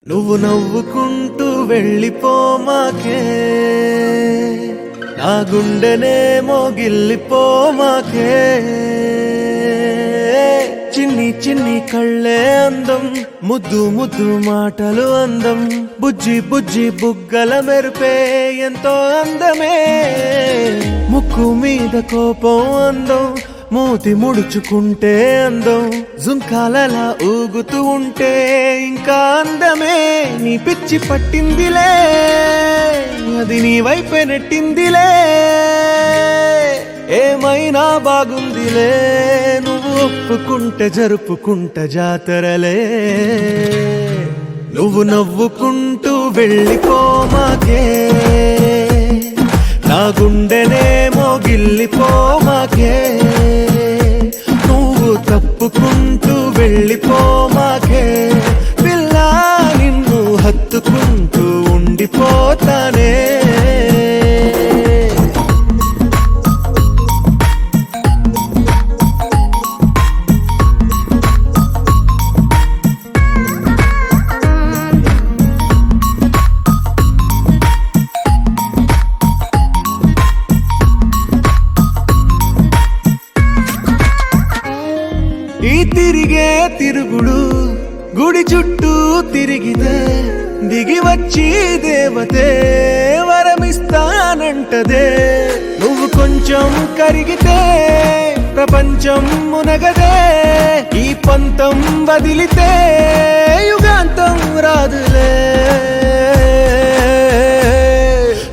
నువ్వు నవ్వుకుంటూ వెళ్ళిపోమాకే, నా గుండెనేమో గిల్లిపోమాకే. చిన్ని చిన్ని కళ్ళే అందం, ముద్దు ముద్దు మాటలు అందం, బుజ్జి బుజ్జి బుగ్గల మెరుపే ఎంతో అందమే. ముక్కు మీద కోపం అందం, మూతి ముడుచుకుంటే అందం, జుంకాలలా ఊగుతూ ఉంటే ఇంకా అందమే. నీ పిచ్చి పట్టిందిలే, అది నీ వైపే నెట్టిందిలే. ఏమైనా బాగుందిలే, నువ్వు ఒప్పుకుంటే జరుపుకుంట జాతరలే. నువ్వు నవ్వుకుంటూ వెళ్ళిపోమాకే, నా గుండెనేమో గిల్లిపోమాకే. నువ్వు తప్పుకుంటూ వెళ్ళిపోమాకే, పిల్ల నిన్ను హత్తుకుంటూ ఉండిపోతానే. ఈ తిరిగే తిరుగుడు గుడి చుట్టూ తిరిగితే, దిగి వచ్చి దేవతే వరమిస్తానంటదే. నువ్వు కొంచెం కరిగితే ప్రపంచం మునగదే. ఈ పంతం వదిలితే యుగాంతం రాదులే.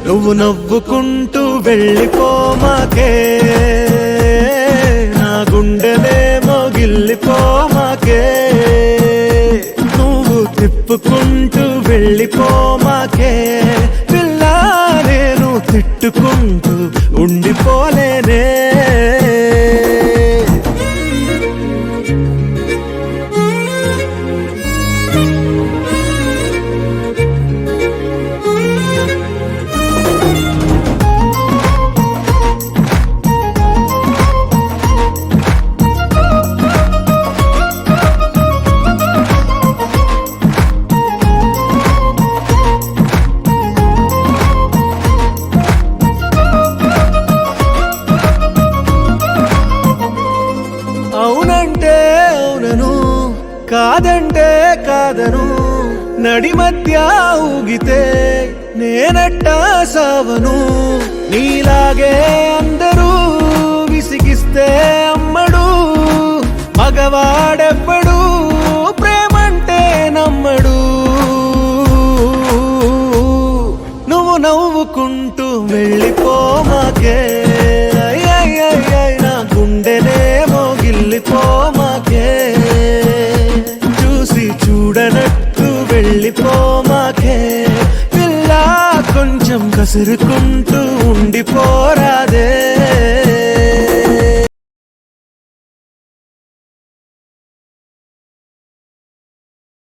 నువ్వు నవ్వుకుంటూ వెళ్ళిపోమాకే, నా గుండెనేమో గిల్లిపోమాకే. నువ్వు తిప్పుకుంటూ వెళ్ళిపోమాకే, పిల్ల నేను తిట్టుకుంటూ ఉండిపోలేనే. అవునంటే అవునను, కాదంటే కాదను, నడి మధ్య ఊగితే నేనట్టా సావను. నీలాగే అందరూ విసిగిస్తే అమ్మడు, మగవాడెవ్వడు ప్రేమంటే నమ్మడు. నువ్వు నవ్వుకుంటూ వెళ్ళిపోమాకే, నా గుండెనేమో గిల్లిపోమాకే. చూసి చూడనట్టు వెళ్ళిపోమాకే, పిల్ల కొంచెం కసురుకుంటూ